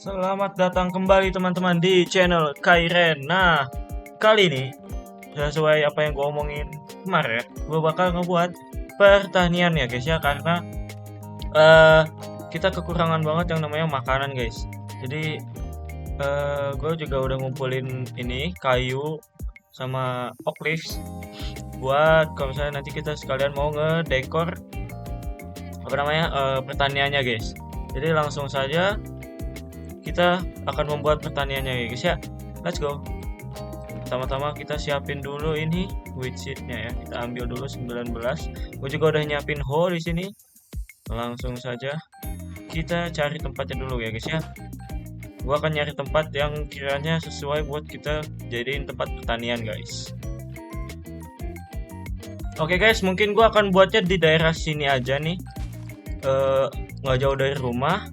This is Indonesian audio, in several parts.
Selamat datang kembali teman-teman di channel Kairen. Nah, kali ini sesuai apa yang gue omongin kemarin ya, gue bakal ngebuat pertanian ya guys ya, karena eh kita kekurangan banget yang namanya makanan guys. Jadi gue juga udah ngumpulin ini kayu sama oak leaves buat kalau misalnya nanti kita sekalian mau ngedekor apa namanya pertaniannya guys. Jadi langsung saja kita akan membuat pertaniannya ya guys ya. Let's go. Pertama-tama kita siapin dulu ini wheat seednya ya. Kita ambil dulu 19. Gue juga udah nyiapin hoe di sini. Langsung saja kita cari tempatnya dulu ya guys ya. Gue akan nyari tempat yang kiranya sesuai buat kita jadiin tempat pertanian guys. Oke guys, mungkin gue akan buatnya di daerah sini aja nih. Nggak jauh dari rumah.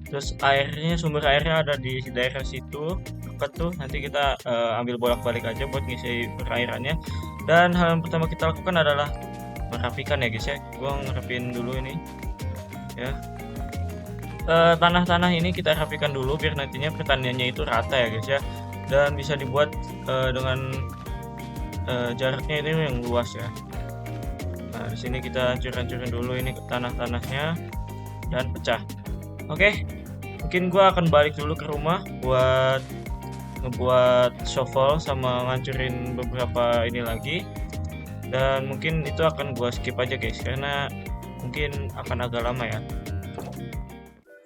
Terus airnya, sumber airnya ada di daerah situ dekat tuh. Nanti kita ambil bolak-balik aja buat ngisi perairannya. Dan hal yang pertama kita lakukan adalah merapikan ya guys ya. Gua ngerapin dulu ini ya. Tanah-tanah ini kita rapikan dulu biar nantinya pertaniannya itu rata ya guys ya. Dan bisa dibuat dengan jaraknya ini yang luas ya. Nah, di sini kita hancur-hancurin dulu ini tanah-tanahnya dan pecah. Oke, mungkin gua akan balik dulu ke rumah buat ngebuat shovel sama ngancurin beberapa ini lagi. Dan mungkin itu akan gua skip aja guys, karena mungkin akan agak lama ya.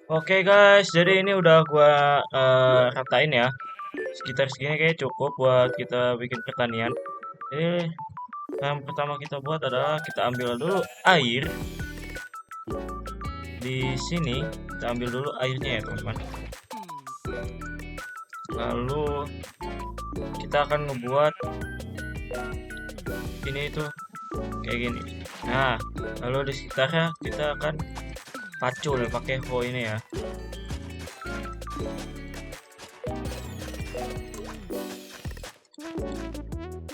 Oke guys, jadi ini udah gua ratain ya. Sekitar segini kayak cukup buat kita bikin pertanian. Jadi yang pertama kita buat adalah kita ambil dulu air. Di sini kita ambil dulu airnya ya teman-teman. Lalu kita akan ngebuat ini itu kayak gini. Nah, lalu di sekitarnya kita akan pacul pakai hoe ini ya.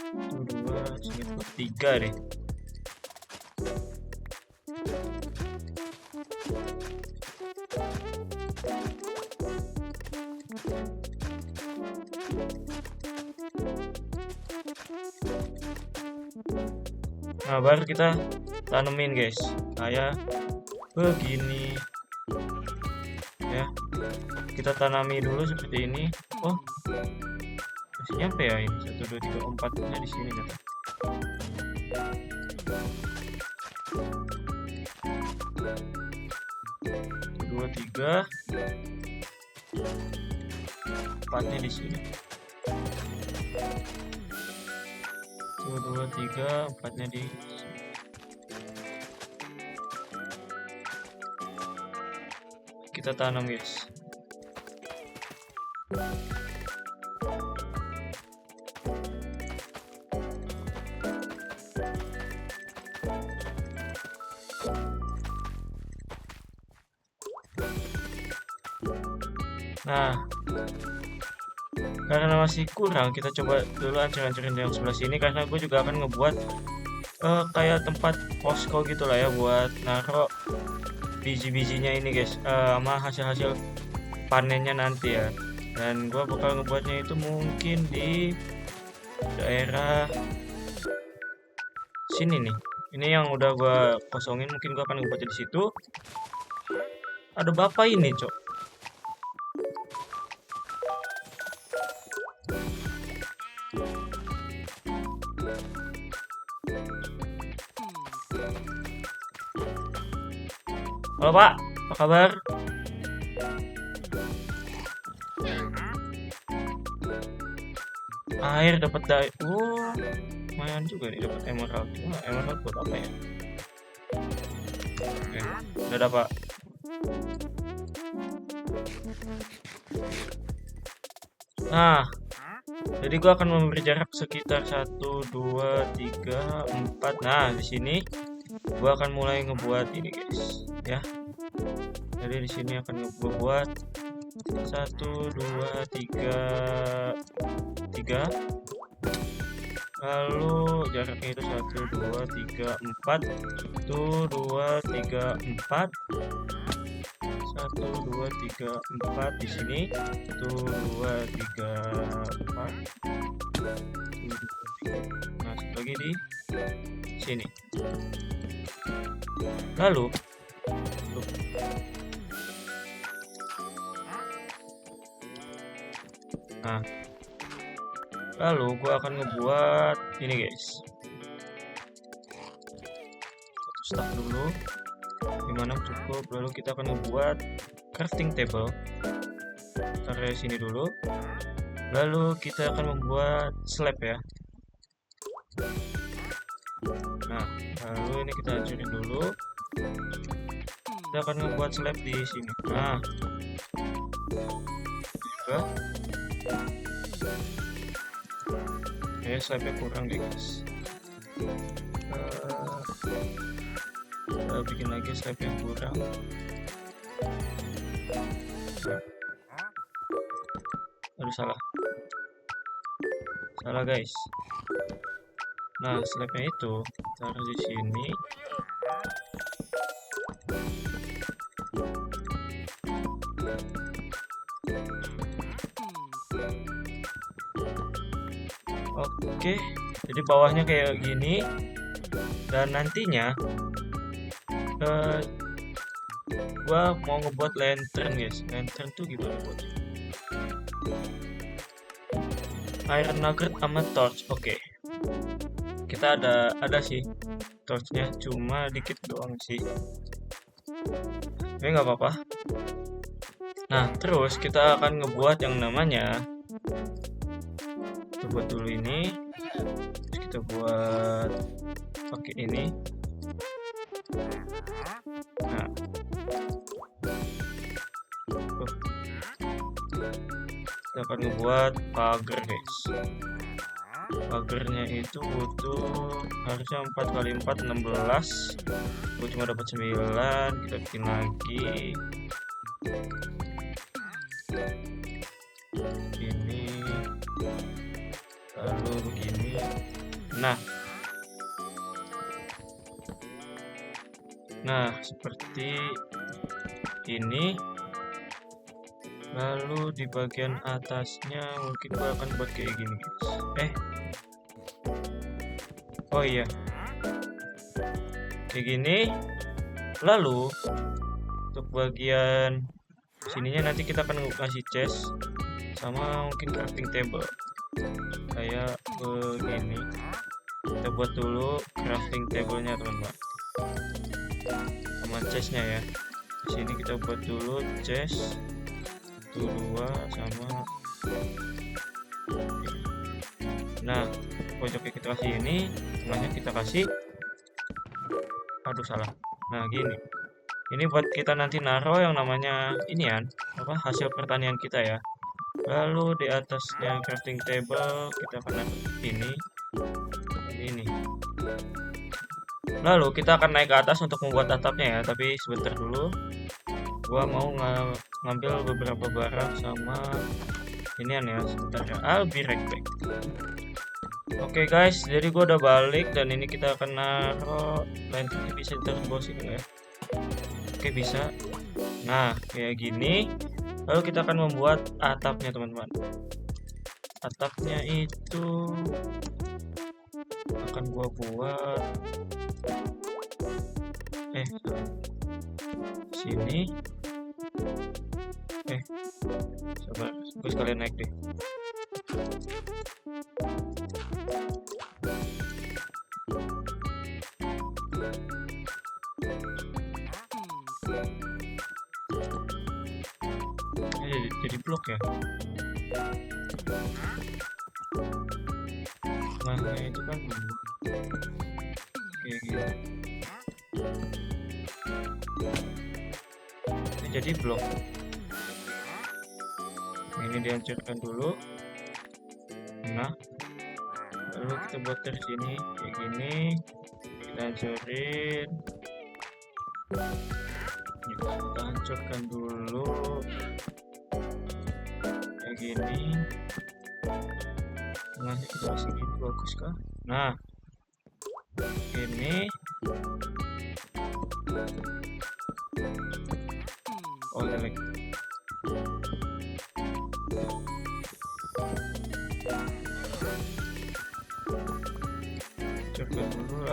Satu, dua, sini tiga deh. Nah, baru kita tanemin guys, kayak begini ya. Kita tanami dulu seperti ini. Oh, masih nyampe ya ini 1, 2, 3, 4 nya di sini kata. 2, 3, 4-nya di sini. 2, 3, 4-nya di sini. Kita tanam guys. Nah, karena masih kurang, kita coba dulu hancur-hancurin yang sebelah sini, karena gue juga akan ngebuat kayak tempat posko gitu lah ya, buat naruh biji-bijinya ini guys, sama hasil-hasil panennya nanti ya. Dan gue bakal ngebuatnya itu mungkin di daerah sini nih. Ini yang udah gue kosongin, mungkin gue akan ngebuatnya di situ. Ada bapak ini cok. Halo Pak, apa kabar? Air dapat dari, lumayan juga nih dapat emerald. Wah, emerald buat apa ya? Oke, udah dapat. Nah, jadi gua akan memberi jarak sekitar 1, 2, 3, 4. Nah, di sini gua akan mulai ngebuat ini guys, ya. Jadi di sini akan ngebuat 1, 2, 3, 3. Lalu jaraknya itu 1, 2, 3, 4. 1, 2, 3, 4. 1 2 3 4 di sini. 1 2 3 4. Nah, satu lagi di sini. Lalu nah, lalu gua akan ngebuat ini guys. Satu stack dulu. Dimana cukup. Lalu kita akan ngebuat crafting table. Taruh sini dulu. Lalu kita akan membuat slab ya. Nah, lalu ini kita hancurin dulu. Kita akan membuat slab di sini. Nah, juga. Oke, slabnya kurang deh guys. Kita bikin lagi slab yang kurang. Aduh, salah guys. Nah, slabnya itu taruh di sini. Oke, jadi bawahnya kayak gini. Dan nantinya gua mau ngebuat lantern guys. Lantern tuh gimana buat iron nugget sama torch. Oke. Kita ada sih torchnya, cuma dikit doang sih. Tapi nggak apa-apa. Nah, terus kita akan ngebuat yang namanya, kita buat dulu ini. Terus kita buat pakai ini. Nah, kita akan ngebuat pagar guys. Pagarnya itu butuh harusnya 4 kali 4 16. Gue cuma dapat 9. Kita bikin lagi ini, lalu begini. Nah, seperti ini. Lalu di bagian atasnya mungkin gue akan buat kayak gini guys. Oh iya, kayak gini. Lalu untuk bagian sininya nanti kita akan kasih chest sama mungkin crafting table kayak begini. Kita buat dulu crafting table-nya teman-teman, sama chestnya ya. Di sini kita buat dulu chest 1 2 sama. Nah, pojoknya kita kasih ini, tengahnya kita kasih, aduh salah. Nah, gini. Ini buat kita nanti naruh yang namanya ini ya, hasil pertanian kita ya. Lalu di atasnya crafting table kita akan naruh ini. Lalu kita akan naik ke atas untuk membuat atapnya ya, tapi sebentar dulu. Gua mau ngambil beberapa barang sama inian ya, sebentar ya. I'll be right back. Oke guys, jadi gua udah balik dan ini kita akan naruh lanternnya. Bisa ditaruh di bawah sini ya. Oke, bisa. Nah, kayak gini. Lalu kita akan membuat atapnya teman-teman. Atapnya itu akan gua buat sini. Sabar, gue sekalian naik deh. Ini jadi blok ya. Nah, itu kan kayak gitu. Ini jadi blok. Ini dihancurkan dulu. Nah, lalu kita buat dari sini kayak gini. Kita hancurin. Kita hancurkan dulu kayak gini. Tengahnya kita kasih gini, bagus kah? Nah, ini. Oh ya,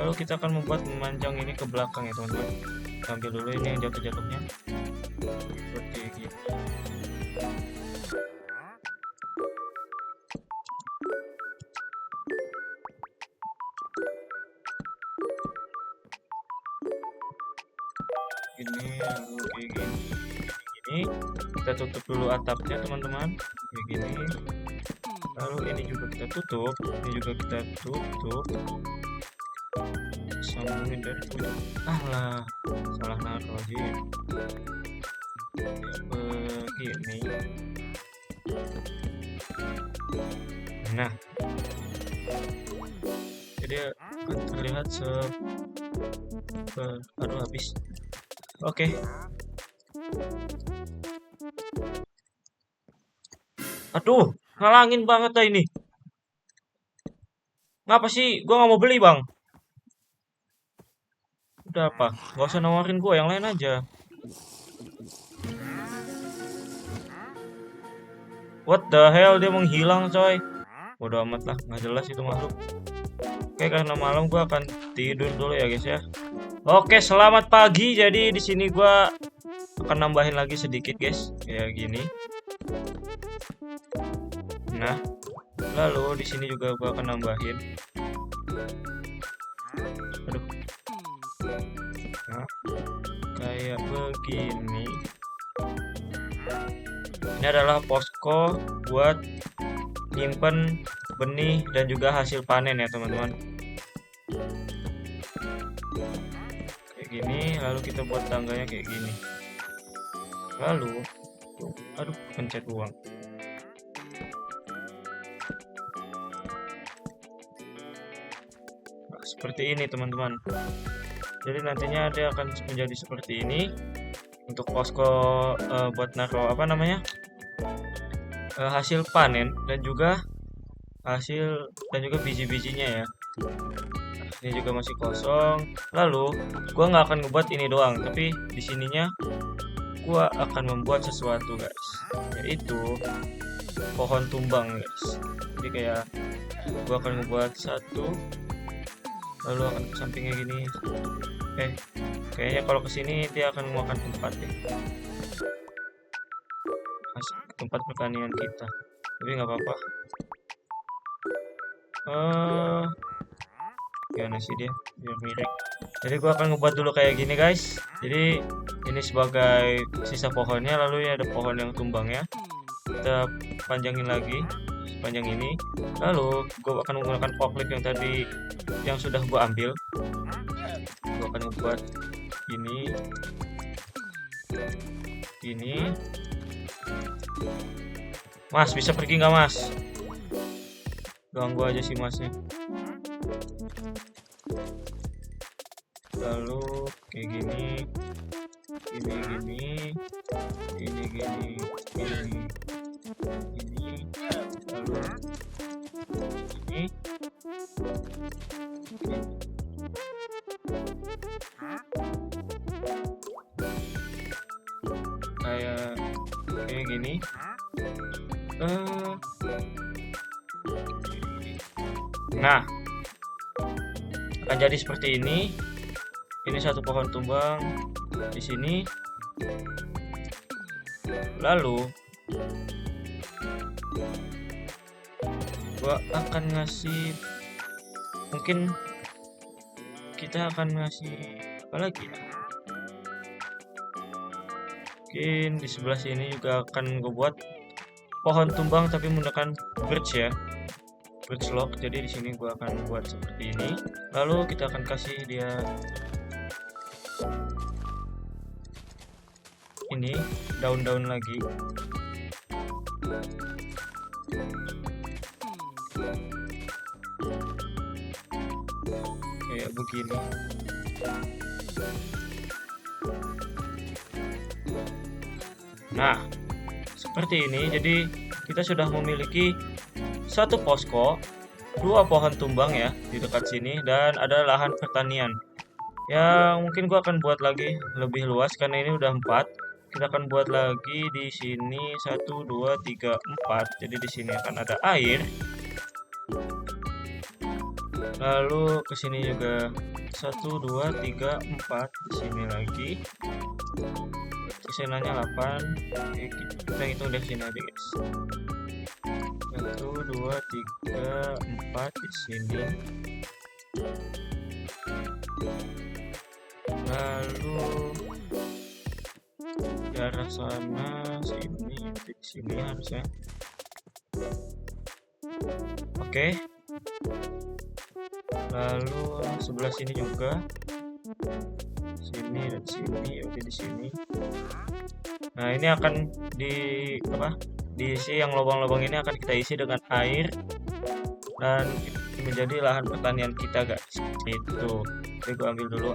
Lalu kita akan membuat memanjang ini ke belakang ya teman-teman. Ambil dulu ini yang jatuh-jatuhnya seperti ini. Ini lalu kayak gini. Ini kita tutup dulu atapnya teman-teman, kayak gini. Lalu ini juga kita tutup, ini juga kita tutup. Sambungin dari ujung. Lah, salah naruh aja. Begini. Nah, jadi akan terlihat aduh habis. Oke. Aduh, ngalangin banget dah ini. Ngapa sih? Gua nggak mau beli, Bang. Udah apa? Gak usah nawarin gua, yang lain aja. What the hell, dia menghilang, coy. Bodoh amat lah, nggak jelas itu makhluk. Oke, karena malam gua akan tidur dulu ya, guys ya. Oke, selamat pagi. Jadi di sini gua akan nambahin lagi sedikit, guys. Kayak gini. Nah, lalu di sini juga gua akan nambahin. Aduh. Nah, kayak begini. Ini adalah posko buat nyimpen benih dan juga hasil panen ya teman-teman. Kayak gini, lalu kita buat tangganya kayak gini. Lalu, aduh, pencet uang. Nah, seperti ini teman-teman. Jadi nantinya dia akan menjadi seperti ini untuk posko buat naruh apa namanya hasil panen dan juga biji-bijinya ya. Ini juga masih kosong. Lalu gua nggak akan ngebuat ini doang, tapi di sininya gua akan membuat sesuatu guys, yaitu pohon tumbang guys. Jadi kayak gua akan ngebuat satu, lalu akan ke sampingnya gini. Kayaknya kalau kesini dia akan memakan tempat deh, tempat pertanian kita. Tapi nggak apa-apa. Gimana sih dia biar mirip. Jadi gua akan ngebuat dulu kayak gini guys. Jadi ini sebagai sisa pohonnya, lalu ya ada pohon yang tumbang ya. Kita panjangin lagi sepanjang ini. Lalu gua akan menggunakan forklift yang tadi yang sudah gua ambil. Gua akan ngebuat ini. Mas, bisa pergi nggak mas? Ganggu aja sih masnya. Lalu kayak gini, gini, lalu ini, kayak gini. Nah, akan jadi seperti ini. Ini satu pohon tumbang di sini. Lalu gua akan ngasih, mungkin kita akan ngasih apa lagi ya? Mungkin di sebelah sini juga akan gue buat pohon tumbang tapi menggunakan birch ya, birch log. Jadi di sini gue akan buat seperti ini. Lalu kita akan kasih dia ini daun-daun lagi. Kayak begini. Nah, seperti ini. Jadi kita sudah memiliki satu posko, dua pohon tumbang ya di dekat sini, dan ada lahan pertanian. Ya mungkin gua akan buat lagi lebih luas karena ini udah 4. Kita akan buat lagi di sini 1, 2, 3, 4. Jadi di sini akan ada air. Lalu ke sini juga 1 2 3 4 di sini lagi. Senanya 8. Oke, kita hitung dari sini aja guys. 1 2 3 4 di sini. Lalu di arah sana sini di sini harusnya. Oke. Lalu sebelah sini juga. Sini dan sini, oke di sini. Nah, ini akan diisi, yang lubang-lubang ini akan kita isi dengan air dan menjadi lahan pertanian kita guys. Itu. Oke, gue ambil dulu.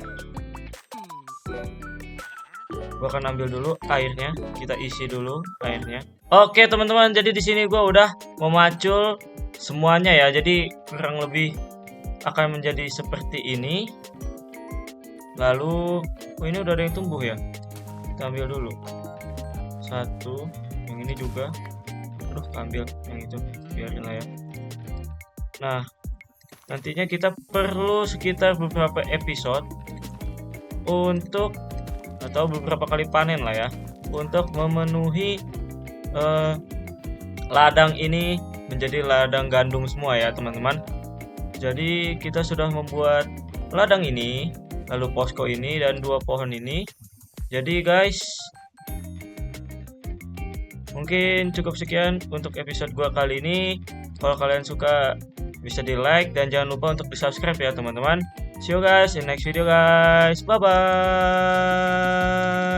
Gue akan ambil dulu airnya, kita isi dulu airnya. Oke teman-teman, jadi di sini gue udah memacul semuanya ya. Jadi kurang lebih akan menjadi seperti ini. Lalu, ini udah ada yang tumbuh ya. Kita ambil dulu. 1, yang ini juga. Aduh, ambil yang itu, biarin lah ya. Nah, nantinya kita perlu sekitar beberapa episode untuk, atau beberapa kali panen lah ya, untuk memenuhi ladang ini menjadi ladang gandum semua ya teman-teman. Jadi kita sudah membuat ladang ini, lalu posko ini dan 2 pohon ini. Jadi guys, mungkin cukup sekian untuk episode gua kali ini. Kalau kalian suka bisa di like dan jangan lupa untuk di subscribe ya teman-teman. See you guys in next video guys. Bye bye.